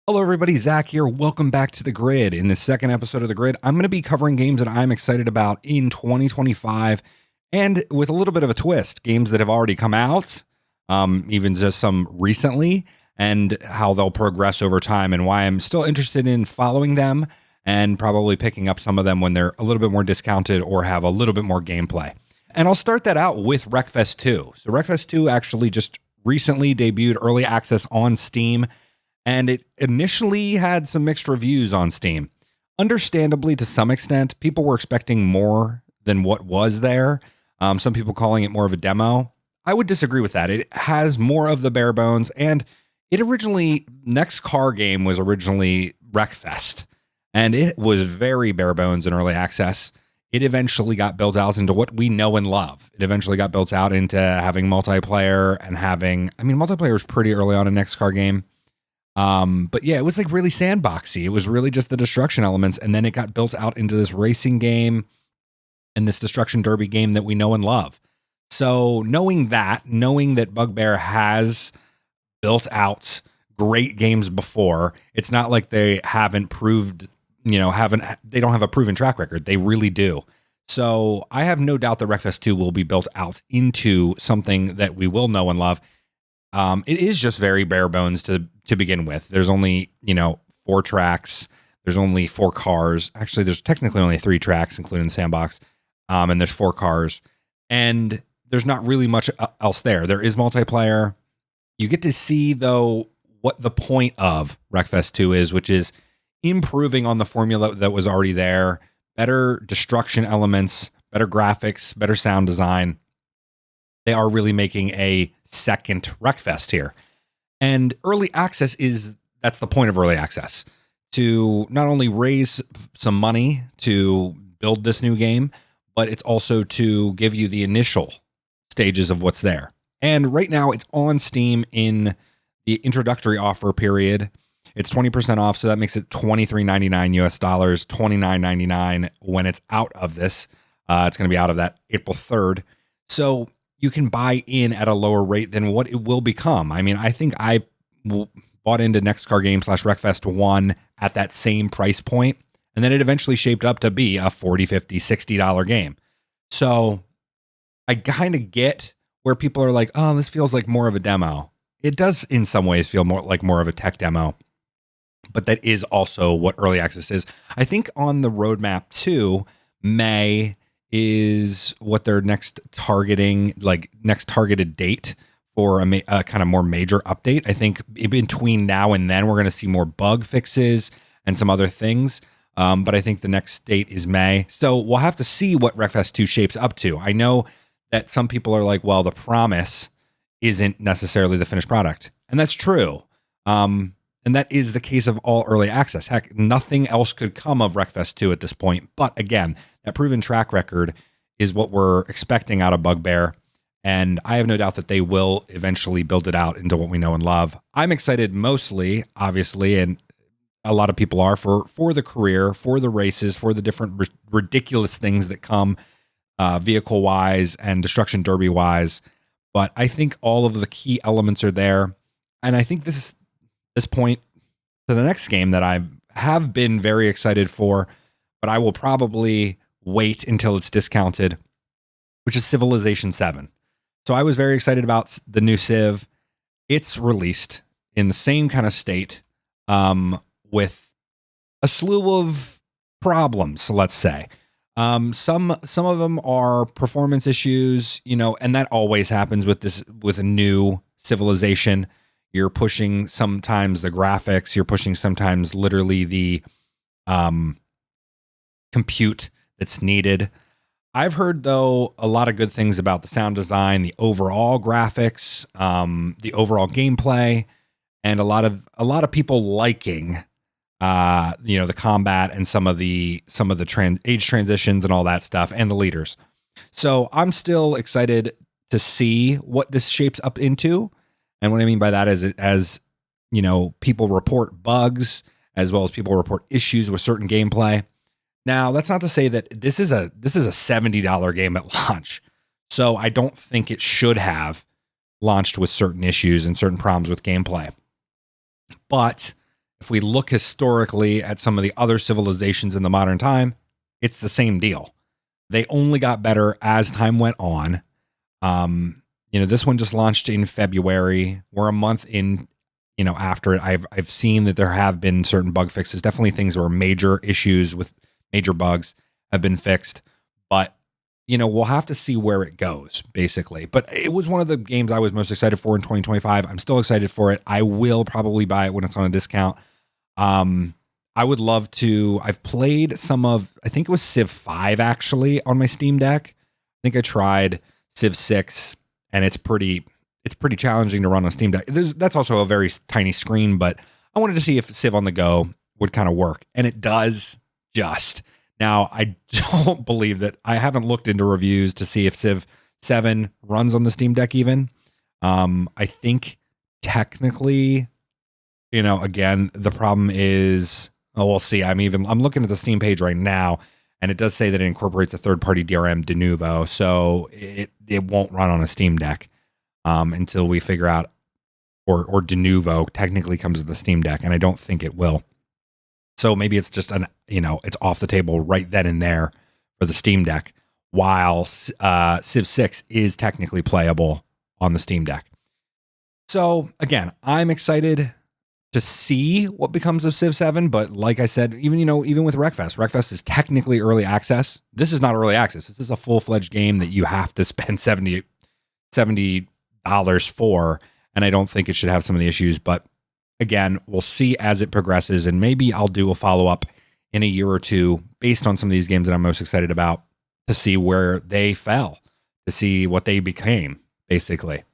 Hello, everybody. Zach here. Welcome back to The Grid. In the second episode of The Grid, I'm going to be covering games that I'm excited about in 2025 and with a little bit of a twist. Games that have already come out, even just some recently, and how they'll progress over time and why I'm still interested in following them and probably picking up some of them when they're a little bit more discounted or have a little bit more gameplay. And I'll start that out with Wreckfest 2. So Wreckfest 2 actually just recently debuted early access on Steam. And it initially had some mixed reviews on Steam. Understandably, to some extent, people were expecting more than what was there. Some people calling it more of a demo. I would disagree with that. It has more of the bare bones. And next car game was originally Wreckfest. And it was very bare bones in early access. It eventually got built out into what we know and love. It eventually got built out into having multiplayer and multiplayer was pretty early on in next car game. But yeah, it was like really sandboxy. It was really just the destruction elements. And then it got built out into this racing game and this destruction derby game that we know and love. So knowing that Bugbear has built out great games before, it's not like they haven't proved, they don't have a proven track record. They really do. So I have no doubt that Wreckfest 2 will be built out into something that we will know and love. It is just very bare bones to begin with. There's only, 4 tracks. There's only 4 cars. Actually, there's technically only 3 tracks, including the sandbox. And there's 4 cars. And there's not really much else there. There is multiplayer. You get to see, though, what the point of Wreckfest 2 is, which is improving on the formula that was already there. Better destruction elements, better graphics, better sound design. They are really making a second Wreckfest here. And early access that's the point of early access, to not only raise some money to build this new game, but it's also to give you the initial stages of what's there. And right now it's on Steam in the introductory offer period. It's 20% off, so that makes it $23.99 US dollars, $29.99 when it's out of this. It's going to be out of that April 3rd. So you can buy in at a lower rate than what it will become. I think I bought into Next Car Game / Wreckfest 1 at that same price point, and then it eventually shaped up to be a $40, $50, $60 game. So I kind of get where people are like, oh, this feels like more of a demo. It does in some ways feel more of a tech demo, but that is also what early access is. I think on the roadmap too, May is what their next targeted date for a kind of more major update. I think in between now and then, we're going to see more bug fixes and some other things. But I think the next date is May. So we'll have to see what Wreckfest 2 shapes up to. I know that some people are like, well, the promise isn't necessarily the finished product. And that's true. And that is the case of all early access. Heck, nothing else could come of Wreckfest 2 at this point. But again, that proven track record is what we're expecting out of Bugbear. And I have no doubt that they will eventually build it out into what we know and love. I'm excited mostly, obviously, and a lot of people are, for the career, for the races, for the different ridiculous things that come vehicle-wise and destruction derby-wise. But I think all of the key elements are there. And I think this point to the next game that I have been very excited for, but I will probably wait until it's discounted, which is Civilization 7. So I was very excited about the new Civ. It's released in the same kind of state, with a slew of problems, let's say. Some of them are performance issues, and that always happens with a new Civilization. You're pushing sometimes the graphics, you're pushing sometimes literally the compute that's needed. I've heard, though, a lot of good things about the sound design, the overall graphics, the overall gameplay, and a lot of people liking the combat and some of the age transitions and all that stuff, and the leaders. So I'm still excited to see what this shapes up into. And what I mean by that is, as people report bugs as well as people report issues with certain gameplay. Now, that's not to say that this is a $70 game at launch. So I don't think it should have launched with certain issues and certain problems with gameplay. But if we look historically at some of the other civilizations in the modern time, it's the same deal. They only got better as time went on. This one just launched in February. We're a month in, after it. I've seen that there have been certain bug fixes. Definitely things where major issues with major bugs have been fixed. But, we'll have to see where it goes, basically. But it was one of the games I was most excited for in 2025. I'm still excited for it. I will probably buy it when it's on a discount. I would love to. I've played some of, I think it was Civ 5 actually on my Steam Deck. I think I tried Civ 6, and it's pretty challenging to run on Steam Deck. That's also a very tiny screen, but I wanted to see if Civ on the go would kind of work, and it does just. Now, I don't believe that. I haven't looked into reviews to see if Civ 7 runs on the Steam Deck even. I think technically, again, the problem is, we'll see. I'm looking at the Steam page right now, and it does say that it incorporates a third-party DRM de novo, so it won't run on a Steam Deck until we figure out, or de novo technically comes with the Steam Deck, and I don't think it will. So maybe it's just it's off the table right then and there for the Steam Deck, while Civ 6 is technically playable on the Steam Deck. So again, I'm excited to see what becomes of Civ 7, but like I said, even with Wreckfest is technically early access. This is not early access. This is a full-fledged game that you have to spend $70 for, and I don't think it should have some of the issues, but again, we'll see as it progresses, and maybe I'll do a follow-up in a year or two based on some of these games that I'm most excited about to see where they fell, to see what they became, basically.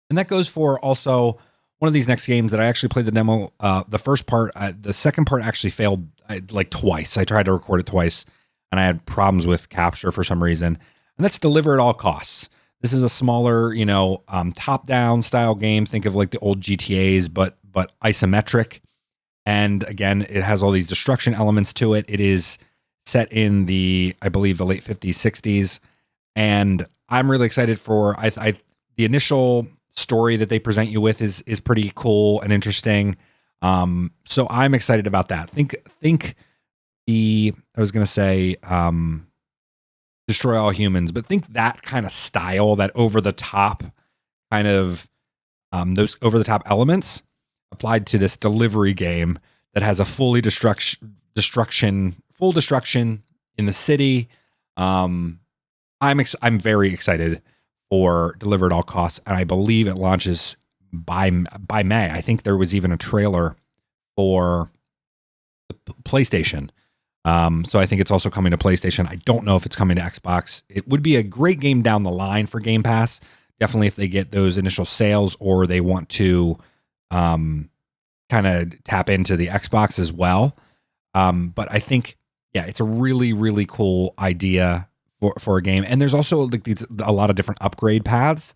And that goes for also one of these next games that I actually played the demo. The first part, the second part actually failed like twice. I tried to record it twice, and I had problems with capture for some reason. And that's Deliver at All Costs. This is a smaller, top-down style game. Think of like the old GTAs, but isometric. And again, it has all these destruction elements to it. It is set in I believe, the late 50s, 60s. And I'm really excited for the initial story that they present you with is pretty cool and interesting. So I'm excited about that. I was going to say, Destroy All Humans, but think that kind of style, that over the top kind of, those over the top elements applied to this delivery game that has a full destruction in the city. I'm very excited for Deliver at All Costs, and I believe it launches by May. I think there was even a trailer for the PlayStation. So I think it's also coming to PlayStation. I don't know if it's coming to Xbox. It would be a great game down the line for Game Pass. Definitely if they get those initial sales, or they want to kind of tap into the Xbox as well. But I think, it's a really, really cool idea for a game. And there's also like a lot of different upgrade paths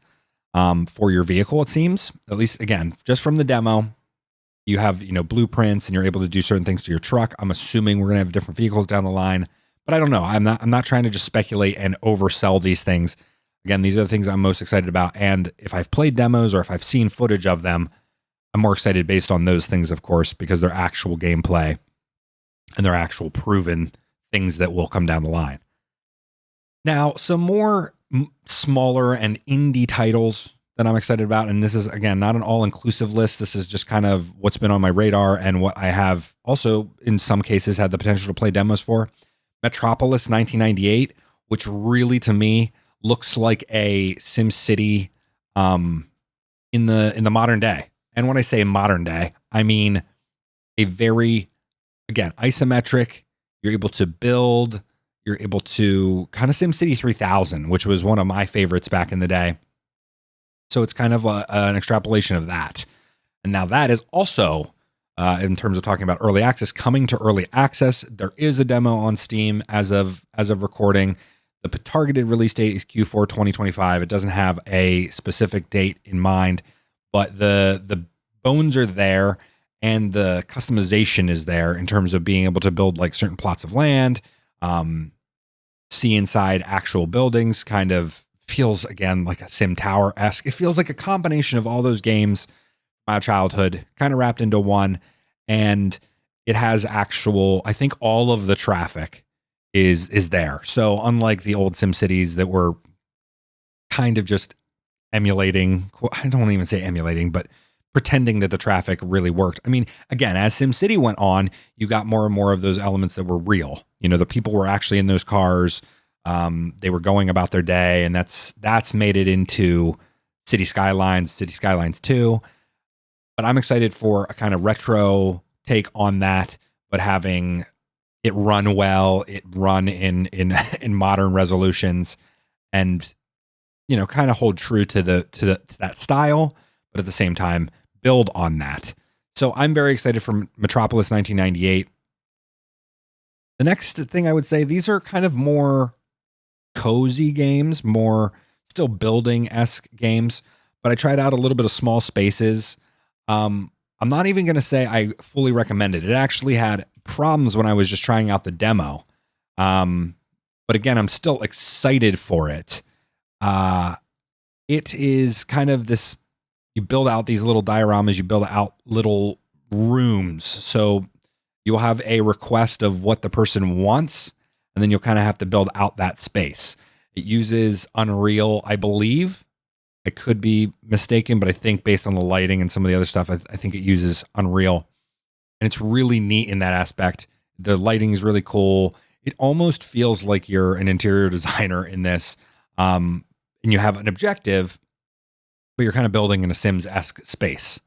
for your vehicle, it seems. At least, again, just from the demo, you have, blueprints, and you're able to do certain things to your truck. I'm assuming we're going to have different vehicles down the line, but I don't know. I'm not trying to just speculate and oversell these things. Again, these are the things I'm most excited about. And if I've played demos or if I've seen footage of them, I'm more excited based on those things, of course, because they're actual gameplay and they're actual proven things that will come down the line. Now, some more smaller and indie titles that I'm excited about. And this is, again, not an all-inclusive list. This is just kind of what's been on my radar and what I have also, in some cases, had the potential to play demos for. Metropolis 1998, which really, to me, looks like a SimCity in the modern day. And when I say modern day, I mean a very, again, isometric. You're able to build. You're able to kind of SimCity 3000, which was one of my favorites back in the day. So it's kind of an extrapolation of that. And now that is also, in terms of talking about early access, coming to early access. There is a demo on Steam as of recording. The targeted release date is Q4 2025. It doesn't have a specific date in mind, but the bones are there and the customization is there in terms of being able to build like certain plots of land, see inside actual buildings. Kind of feels, again, like a Sim Tower-esque. It feels like a combination of all those games, my childhood, kind of wrapped into one. and it has actual, I think all of the traffic is there. So unlike the old Sim Cities that were kind of just emulating, I don't even say emulating, but pretending that the traffic really worked. I mean, again, as SimCity went on, you got more and more of those elements that were real. The people were actually in those cars. They were going about their day, and that's made it into City Skylines 2. But I'm excited for a kind of retro take on that, but having it run well, it run in in modern resolutions, and kind of hold true to to that style, but at the same time build on that. So I'm very excited for Metropolis 1998. The next thing I would say, these are kind of more cozy games, more still building-esque games, but I tried out a little bit of Small Spaces. I'm not even going to say I fully recommend it. It actually had problems when I was just trying out the demo. But again, I'm still excited for it. It is kind of this, you build out these little dioramas, you build out little rooms. So you'll have a request of what the person wants, and then you'll kind of have to build out that space. It uses Unreal, I believe. I could be mistaken, but I think based on the lighting and some of the other stuff, I think it uses Unreal. And it's really neat in that aspect. The lighting is really cool. It almost feels like you're an interior designer in this. And you have an objective, but you're kind of building in a Sims-esque space.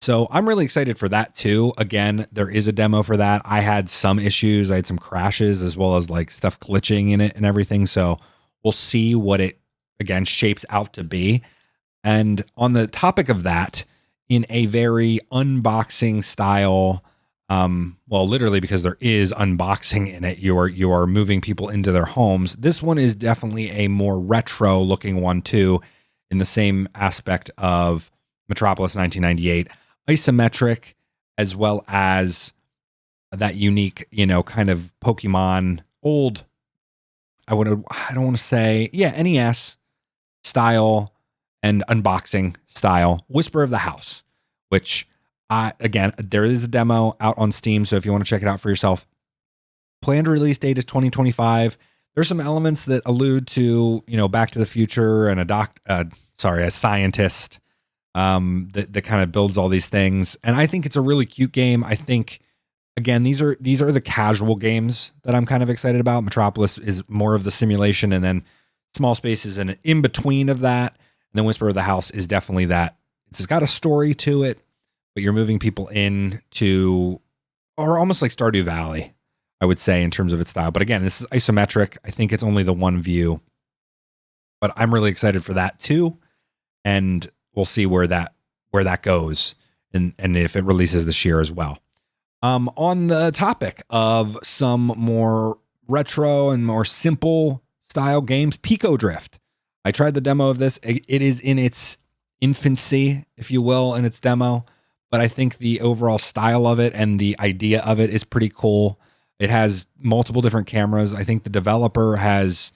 So I'm really excited for that too. Again, there is a demo for that. I had some issues. I had some crashes as well as like stuff glitching in it and everything. So we'll see what it, again, shapes out to be. And on the topic of that, in a very unboxing style, well, literally because there is unboxing in it, you are moving people into their homes. This one is definitely a more retro looking one too, in the same aspect of Metropolis 1998, isometric, as well as that unique, kind of Pokemon old. I don't want to say, NES style and unboxing style, Whisper of the House, which again, there is a demo out on Steam. So if you want to check it out for yourself, planned release date is 2025. There's some elements that allude to, Back to the Future and a scientist that kind of builds all these things. And I think it's a really cute game. I think, again, these are the casual games that I'm kind of excited about. Metropolis is more of the simulation, and then Small Space is an in between of that. And then Whisper of the House is definitely that. It's got a story to it, but you're moving people into, or almost like Stardew Valley, I would say, in terms of its style. But again, this is isometric. I think it's only the one view, but I'm really excited for that too. And we'll see where that goes, and if it releases this year as well. On the topic of some more retro and more simple style games, Pico Drift. I tried the demo of this. It is in its infancy, if you will, in its demo, but I think the overall style of it and the idea of it is pretty cool. It has multiple different cameras. I think the developer has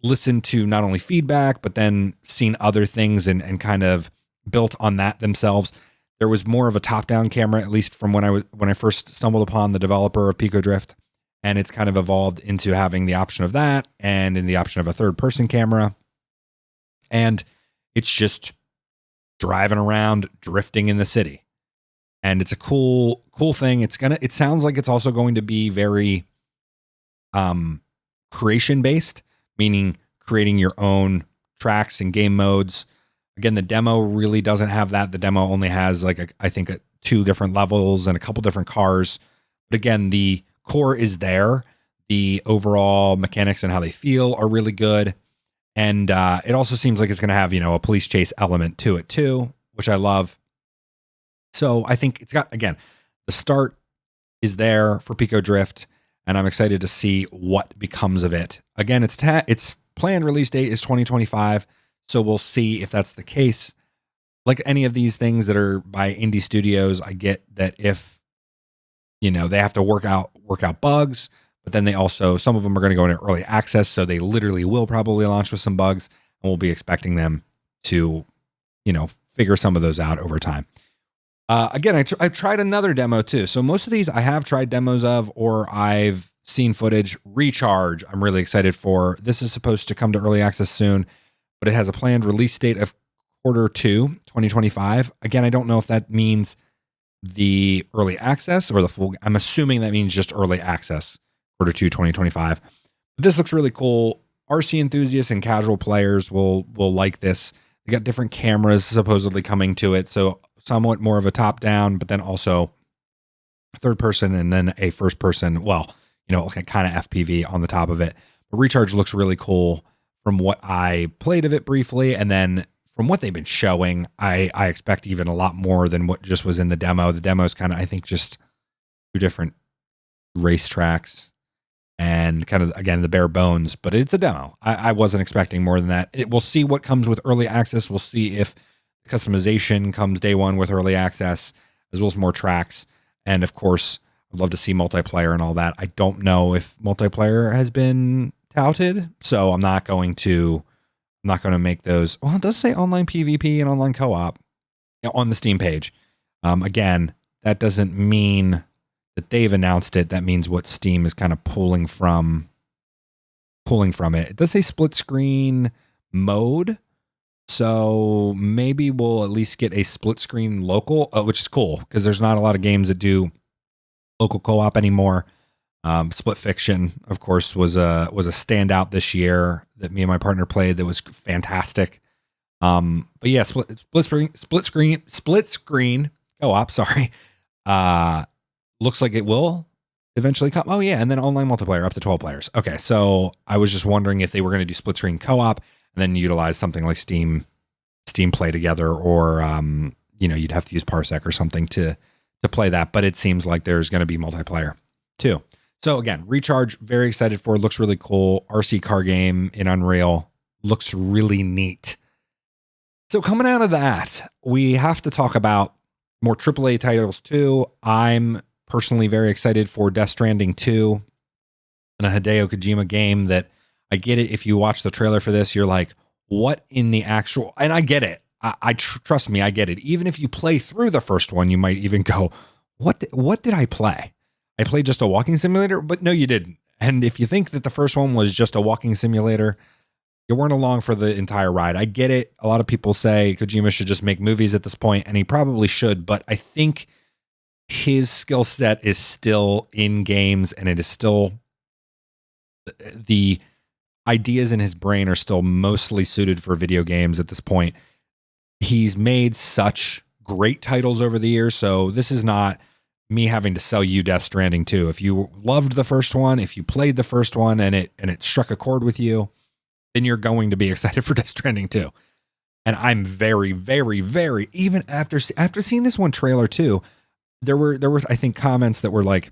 listened to not only feedback, but then seen other things and kind of built on that themselves. There was more of a top-down camera, at least from when I first stumbled upon the developer of Pico Drift. And it's kind of evolved into having the option of that and in the option of a third-person camera. And it's just driving around, drifting in the city. And it's a cool thing. It sounds like it's also going to be very creation-based, meaning creating your own tracks and game modes. Again, the demo really doesn't have that. The demo only has I think 2 different levels and a couple different cars. But again, the core is there. The overall mechanics and how they feel are really good. And it also seems like it's going to have, a police chase element to it too, which I love. So I think it's got, again, the start is there for Pico Drift, and I'm excited to see what becomes of it. Again, its planned release date is 2025, so we'll see if that's the case. Like any of these things that are by indie studios, I get that if they have to work out bugs, but then they also, some of them are going to go into early access, so they literally will probably launch with some bugs, and we'll be expecting them to, figure some of those out over time. Again, I've tried another demo too. So most of these I have tried demos of, or I've seen footage. Recharge, I'm really excited for. This is supposed to come to early access soon, but it has a planned release date of Q2 2025. Again, I don't know if that means the early access or the full. I'm assuming that means just early access, Q2 2025. But this looks really cool. RC enthusiasts and casual players will like this. They got different cameras supposedly coming to it, so somewhat more of a top down, but then also third person and then a first person. Well, kind of FPV on the top of it. But Recharge looks really cool from what I played of it briefly, and then from what they've been showing, I expect even a lot more than what just was in the demo. The demo is kind of, I think, just two different racetracks and kind of, again, the bare bones, but it's a demo. I wasn't expecting more than that. We'll see what comes with early access. We'll see if customization comes day one with early access, as well as more tracks. And of course, I'd love to see multiplayer and all that. I don't know if multiplayer has been touted, so I'm not going to make those. Well, it does say online PvP and online co-op on the Steam page. Again, that doesn't mean that they've announced it. That means what Steam is kind of pulling from it. It does say split screen mode, so maybe we'll at least get a split screen local, which is cool because there's not a lot of games that do local co-op anymore. Split Fiction, of course, was a standout this year that me and my partner played. That was fantastic. But yeah, split screen co-op. Sorry. Looks like it will eventually come. Oh yeah, and then online multiplayer up to 12 players. Okay, so I was just wondering if they were going to do split screen co-op and then utilize something like Steam Play Together, or you'd have to use Parsec or something to play that. But it seems like there's going to be multiplayer too. So again, Recharge, very excited for. Looks really cool. RC car game in Unreal. Looks really neat. So coming out of that, we have to talk about more AAA titles too. I'm personally very excited for Death Stranding 2, and a Hideo Kojima game that I get it. If you watch the trailer for this, you're like, what in the actual, and I get it. Trust me, I get it. Even if you play through the first one, you might even go, what did I play? I played just a walking simulator, but no, you didn't. And if you think that the first one was just a walking simulator, you weren't along for the entire ride. I get it. A lot of people say Kojima should just make movies at this point, and he probably should, but I think his skill set is still in games, and it is still, the ideas in his brain are still mostly suited for video games at this point. He's made such great titles over the years, so this is not me having to sell you Death Stranding 2. If you loved the first one, if you played the first one and it struck a chord with you, then you're going to be excited for Death Stranding 2. And I'm very, very, very, even after seeing this one trailer too, there were I think comments that were like,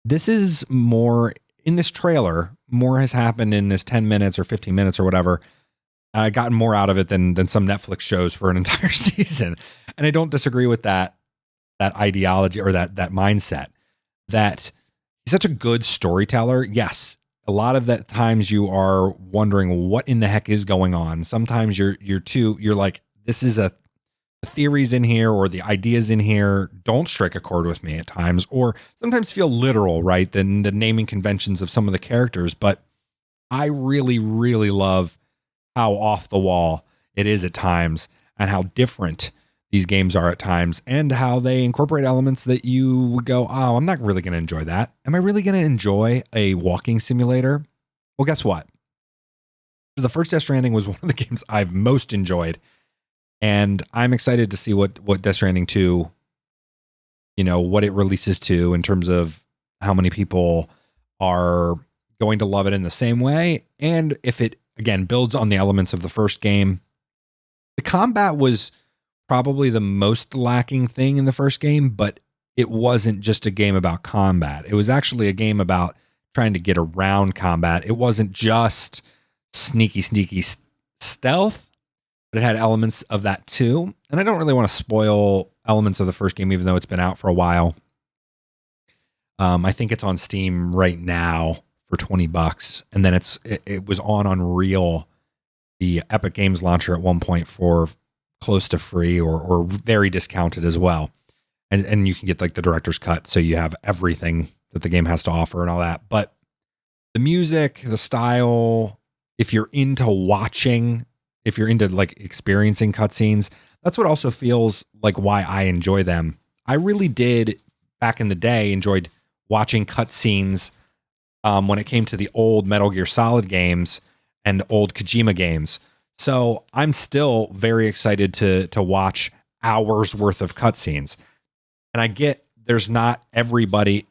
this is more in this trailer, more has happened in this 10 minutes or 15 minutes or whatever. I gotten more out of it than some Netflix shows for an entire season. And I don't disagree with that ideology or that mindset, that he's such a good storyteller. Yes, a lot of that times you are wondering what in the heck is going on. Sometimes you're like, this is the theories in here or the ideas in here don't strike a chord with me at times, or sometimes feel literal, right? Than the naming conventions of some of the characters. But I really, really love how off the wall it is at times, and how different these games are at times, and how they incorporate elements that you would go, oh, I'm not really going to enjoy that. Am I really going to enjoy a walking simulator? Well, guess what? The first Death Stranding was one of the games I've most enjoyed, and I'm excited to see what Death Stranding 2, what it releases to, in terms of how many people are going to love it in the same way, and if it, again, builds on the elements of the first game. The combat was probably the most lacking thing in the first game, but it wasn't just a game about combat. It was actually a game about trying to get around combat. It wasn't just sneaky stealth, but it had elements of that too. And I don't really want to spoil elements of the first game, even though it's been out for a while. I think it's on Steam right now for $20, and then it was on Unreal, the Epic Games launcher, at one point for close to free or very discounted as well. And you can get like the director's cut, so you have everything that the game has to offer and all that. But the music, the style, if you're into watching, if you're into like experiencing cutscenes, that's what also feels like why I enjoy them. I really did back in the day enjoyed watching cutscenes when it came to the old Metal Gear Solid games and old Kojima games. So I'm still very excited to watch hours worth of cutscenes. And I get there's not everybody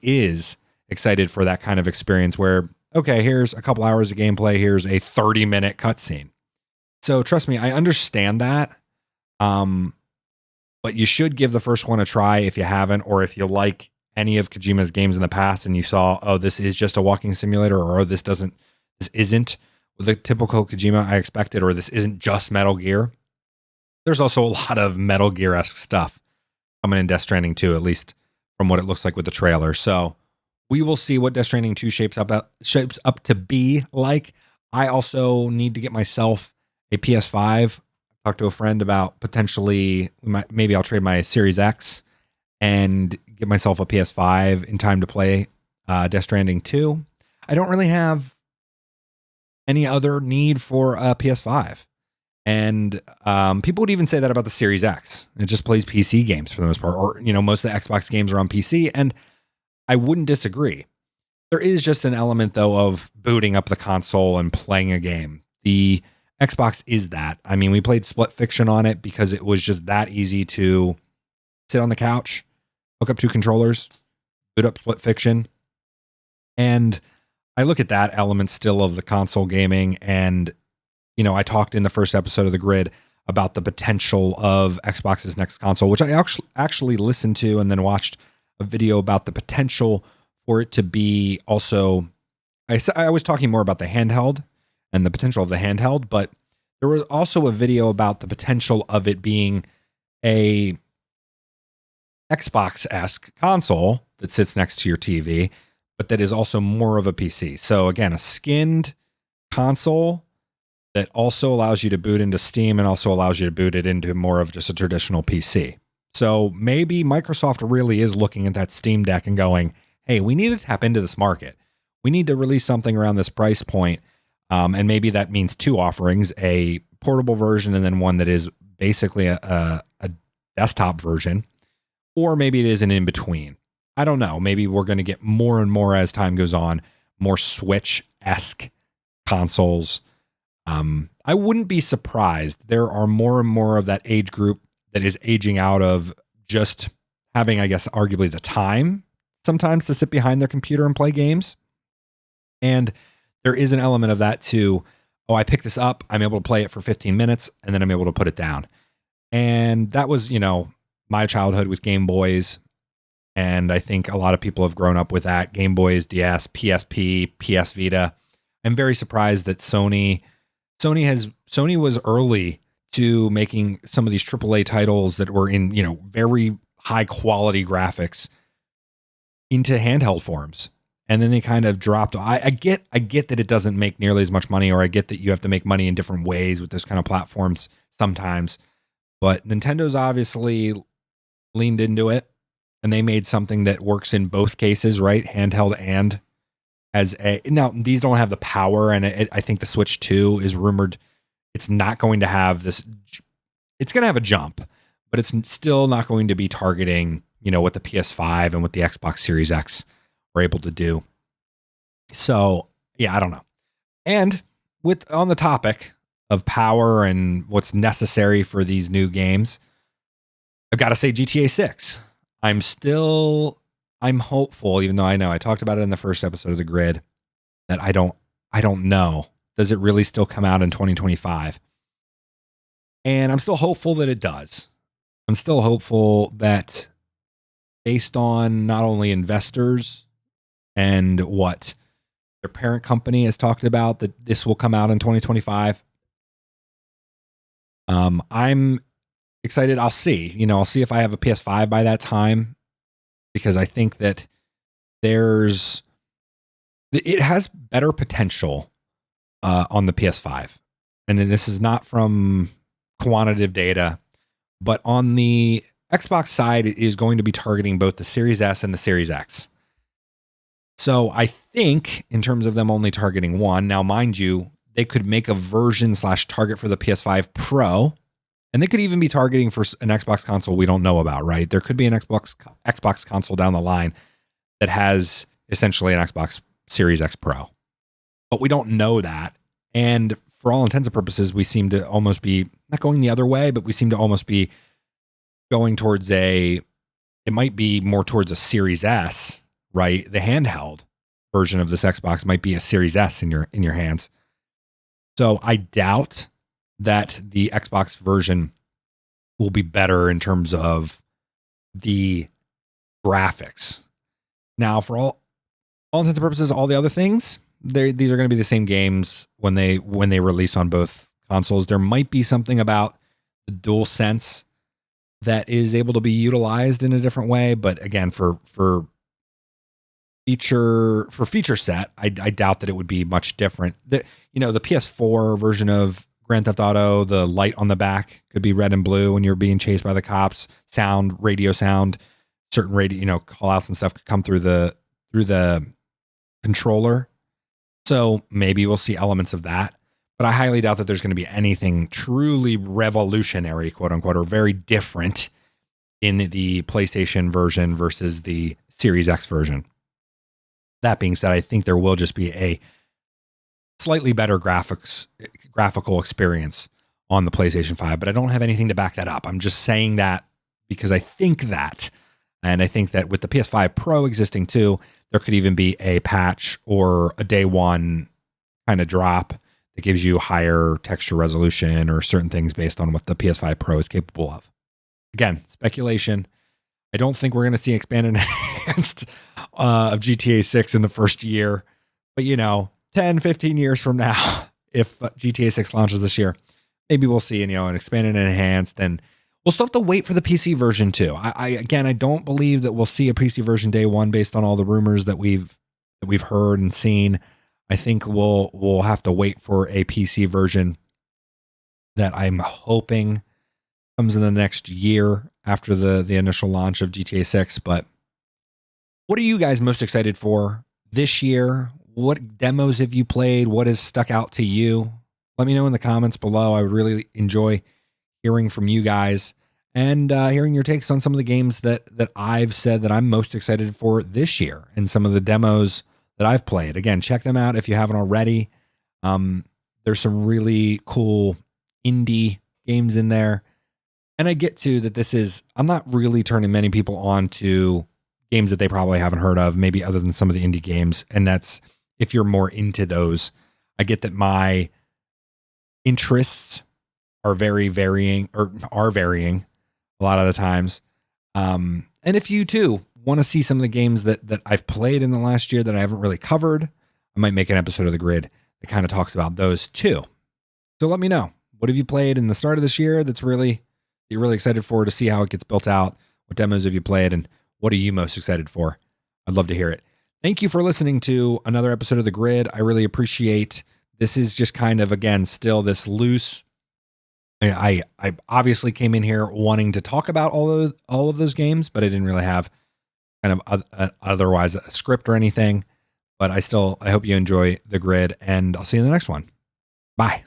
is excited for that kind of experience where, okay, here's a couple hours of gameplay, here's a 30-minute cutscene. So trust me, I understand that. But you should give the first one a try if you haven't, or if you like any of Kojima's games in the past and you saw, oh, this is just a walking simulator, or oh, this isn't the typical Kojima I expected, or this isn't just Metal Gear. There's also a lot of Metal Gear-esque stuff coming in Death Stranding 2, at least from what it looks like with the trailer. So we will see what Death Stranding 2 shapes up to be like. I also need to get myself a PS5. Talked to a friend about potentially maybe I'll trade my Series X and get myself a PS5 in time to play Death Stranding 2. I don't really have any other need for a PS5. And people would even say that about the Series X. It just plays PC games for the most part, or most of the Xbox games are on PC, and I wouldn't disagree. There is just an element though of booting up the console and playing a game. The Xbox is that. I mean, we played Split Fiction on it because it was just that easy to sit on the couch, hook up two controllers, boot up Split Fiction, and I look at that element still of the console gaming. And I talked in the first episode of The Grid about the potential of Xbox's next console, which I actually listened to and then watched a video about the potential for it to be also. I was talking more about the handheld and the potential of the handheld, but there was also a video about the potential of it being a Xbox-esque console that sits next to your TV, but that is also more of a PC. So again, a skinned console that also allows you to boot into Steam and also allows you to boot it into more of just a traditional PC. So maybe Microsoft really is looking at that Steam Deck and going, hey, we need to tap into this market. We need to release something around this price point. And maybe that means two offerings, a portable version and then one that is basically a desktop version. Or maybe it is an in-between. I don't know. Maybe we're going to get more and more as time goes on, more Switch-esque consoles. I wouldn't be surprised. There are more and more of that age group that is aging out of just having, I guess, arguably the time sometimes to sit behind their computer and play games. And there is an element of that too. Oh, I picked this up. I'm able to play it for 15 minutes and then I'm able to put it down. And that was, my childhood with Game Boys. And I think a lot of people have grown up with that. Game Boys, DS, PSP, PS Vita. I'm very surprised that Sony was early to making some of these AAA titles that were in, very high quality graphics into handheld forms. And then they kind of dropped. I get that it doesn't make nearly as much money, or I get that you have to make money in different ways with this kind of platforms sometimes. But Nintendo's obviously leaned into it, and they made something that works in both cases, right? Handheld and now these don't have the power, and I think the Switch 2 is rumored it's not going to have this. It's going to have a jump, but it's still not going to be targeting, what the PS5 and what the Xbox Series X were able to do. So yeah, I don't know. And on the topic of power and what's necessary for these new games, I've got to say GTA 6. I'm hopeful, even though I know I talked about it in the first episode of The Grid, that I don't know. Does it really still come out in 2025? And I'm still hopeful that it does. I'm still hopeful that based on not only investors and what their parent company has talked about, that this will come out in 2025. I'm excited. I'll see. I'll see if I have a PS5 by that time, because I think that it has better potential on the PS5. And this is not from quantitative data. But on the Xbox side, it is going to be targeting both the Series S and the Series X. So I think in terms of them only targeting one, now mind you, they could make a version / target for the PS5 Pro, and they could even be targeting for an Xbox console we don't know about, right? There could be an Xbox console down the line that has essentially an Xbox Series X Pro, but we don't know that. And for all intents and purposes, we seem to almost be not going the other way, but we seem to almost be going towards it might be more towards a Series S, right? The handheld version of this Xbox might be a Series S in your hands. So I doubt that the Xbox version will be better in terms of the graphics. Now, for all intents and purposes, all the other things, these are going to be the same games when they release on both consoles. There might be something about the DualSense that is able to be utilized in a different way, but again, for feature set, I doubt that it would be much different. The PS4 version of Grand Theft Auto, the light on the back could be red and blue when you're being chased by the cops. Radio sound, certain radio, call outs and stuff could come through the controller. So maybe we'll see elements of that, but I highly doubt that there's going to be anything truly revolutionary, quote unquote, or very different in the PlayStation version versus the Series X version. That being said, I think there will just be a slightly better graphical experience on the PlayStation 5, but I don't have anything to back that up. I'm just saying that because I think that, and I think that with the PS5 Pro existing too, there could even be a patch or a day one kind of drop that gives you higher texture resolution or certain things based on what the PS5 Pro is capable of. Again, speculation. I don't think we're going to see expanded enhanced of GTA 6 in the first year, but 10, 15 years from now, if GTA 6 launches this year, maybe we'll see, an expanded and enhanced, and we'll still have to wait for the PC version too. I don't believe that we'll see a PC version day one based on all the rumors that we've heard and seen. I think we'll have to wait for a PC version that I'm hoping comes in the next year after the initial launch of GTA 6. But what are you guys most excited for this year? What demos have you played? What has stuck out to you? Let me know in the comments below. I would really enjoy hearing from you guys and hearing your takes on some of the games that I've said that I'm most excited for this year and some of the demos that I've played. Again, check them out if you haven't already. There's some really cool indie games in there. And I get to that I'm not really turning many people on to games that they probably haven't heard of, maybe other than some of the indie games. And that's if you're more into those. I get that my interests are varying a lot of the times. And if you too want to see some of the games that I've played in the last year that I haven't really covered, I might make an episode of The Grid that kind of talks about those too. So let me know. What have you played in the start of this year that's you're really excited for, to see how it gets built out? What demos have you played, and what are you most excited for? I'd love to hear it. Thank you for listening to another episode of The Grid. I really appreciate. This is just kind of, again, still this loose. I obviously came in here wanting to talk about all of those games, but I didn't really have kind of otherwise a script or anything. But I hope you enjoy The Grid, and I'll see you in the next one. Bye.